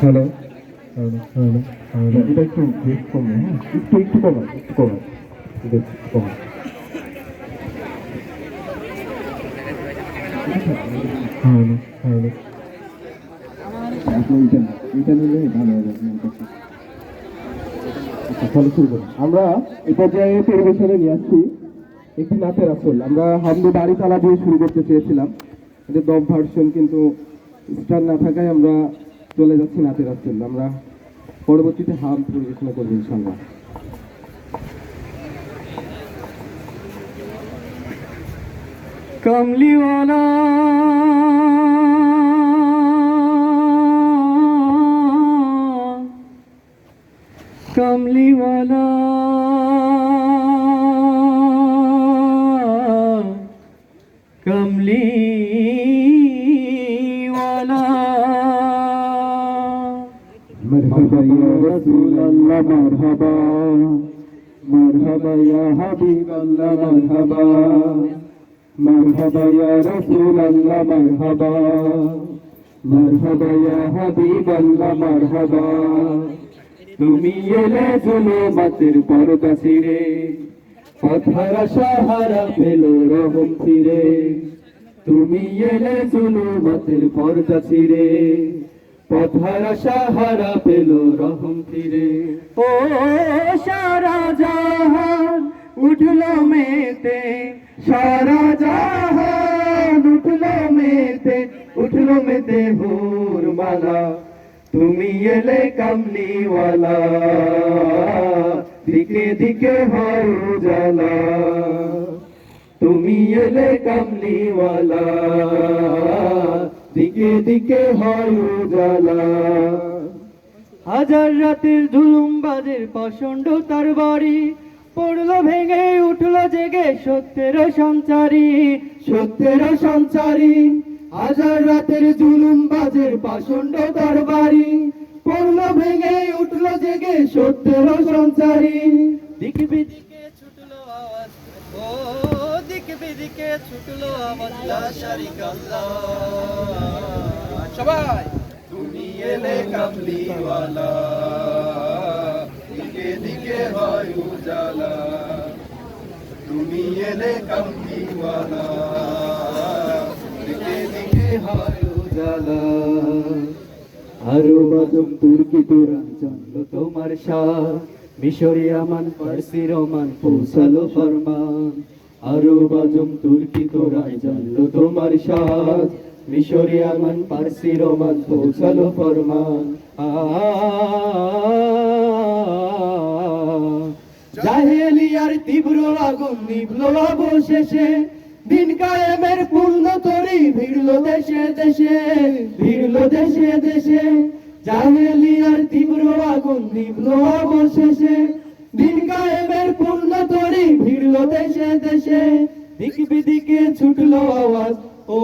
Hello hello hello hello, এটা একটু বেশ কমে, হ্যাঁ একটু একটু কমা, একটু কমা, এটা একটু কমা। হ্যালো হ্যালো, আসলে এটা নিলে ভালো হবে আপনার কাছে। আচ্ছা, তাহলে শুরু করুন। আমরা এই পর্যায়ে পরিবেশনে নিয়ে আসছি একটি নাচের আসল। আমরা হামদু বাড়ি তালা দিয়ে শুরু করতে চেয়েছিলাম, এটা দম ভার্সন, কিন্তু স্টার না থাকায় আমরা চলে যাচ্ছি নাচের আসল। আমরা পরবর্তীতে হাম পরিবেশনা করবো ইনশাল্লাহ। कमलीवाला कमलीवाला कमलीवाला मरहबा या रसूल अल्लाह, मरहबा मरहबा या हबीब अल्लाह, मरहबा मरहबा या रसूल अल्लाह, मरहबा मरहबा या हबीब अल्लाह, मरहबा। তুমি এলে জুলুমাতের পর্দা ছিঁড়ে, পথহারা সাহারা পেল রহম ফিরে। তুমি এলে জুলুমাতের পর্দা ছিঁড়ে, পথহারা সাহারা পেল রহম ফিরে। ও সারা জাহান উঠলো মেতে, সারা জাহান উঠলো মেতে ভোর মালা। তুমি এলে কামলিওয়ালা, দিকে দিকে হয় উজালা। তুমি এলে কামলিওয়ালা, দিকে দিকে হয় উজালা। হাজার রাতের জুলুমবাজের পাষণ্ড তার বাড়ি, পড়লো ভেঙে উঠলো জেগে সত্যের সঞ্চারী, সত্যের সঞ্চারী। হাজার রাতের জুলুমবাজের পাষণ্ড তার বাড়ি, পড়লো ভেঙে উঠলো জেগে সত্যের সঞ্চারী। দিক বিদিকে ছুটলো আওয়াজ, ও দিক বিদিকে ছুটলো আওয়াজ, লা শারিকা আল্লাহ। সবাই তুমি এলে কামলিওয়ালা, দিকে দিকে হয় উজালা। তুমি এলে কামলিওয়ালা, দিকে দিকে হয় উজালা। আরো বাজম তুর্কি তুরান জানলো তোমার শাহ, মিশরি আমান পারসি রোমান পৌঁছালো ফরমান। আরো বাজম তুর্কি তোরাই জানলো তোমার শাহ, মিশরি আমান পারসি রোমান পৌঁছালো ফরমান। জাহেলিয়ার তীব্র আগুন নিভলো অবশেষে, দিন কায়েমের পূর্ণ তরি ভিড়লো দেশে দেশে, ভিড়লো দেশে দেশে। জাহেলিয়ার তীব্র আগুন নিভলো অবশেষে, দিন কায়েমের পূর্ণ তরি ভিড়লো দেশে দেশে। দিক বিদিকে ছুটলো আওয়াজ, ও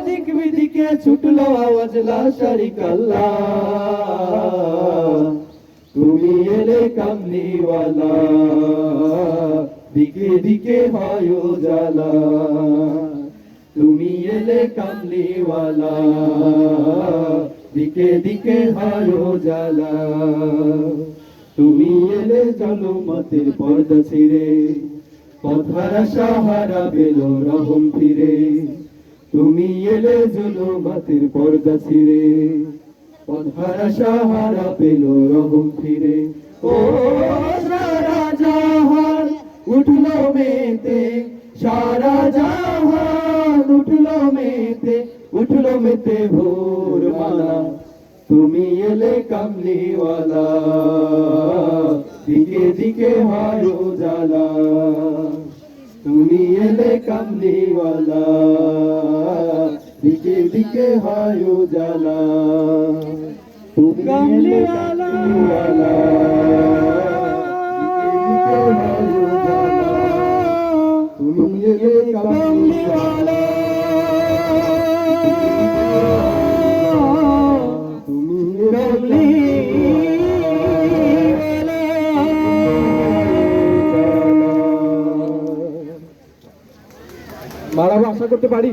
দিক বিদিকে ছুটলো আওয়াজ, লা শারিকা আল্লাহ। তুমি এলে কামলিওয়ালা, দিকে দিকে হয় উজালা। তুমি এলে কামলিওয়ালা, দিকে দিকে হয় উজালা। তুমি এলে জুলুমাতের পর্দা ছিঁড়ে, পথহারা সাহারা পেল রহম ফিরে। তুমি এলে জুলুমাতের পর্দা ছিঁড়ে, পথহারা সাহারা পেল রহম ফিরে। ও সারা জাহান উঠলো মেতে, সারা জাহান উঠলো মেতে ভোর মালা। তুমি এলে কামলিওয়ালা, দিকে দিকে হয় উজালা। তুমি এলে কামলিওয়ালা, দিকে দিকে হয় উজালা। তুমি এলে কামলিওয়ালা, দিকে দিকে হয় উজালা। তুমি এলে কামলিওয়ালা, তুমি এলে মারাবো আশা করতে পারি।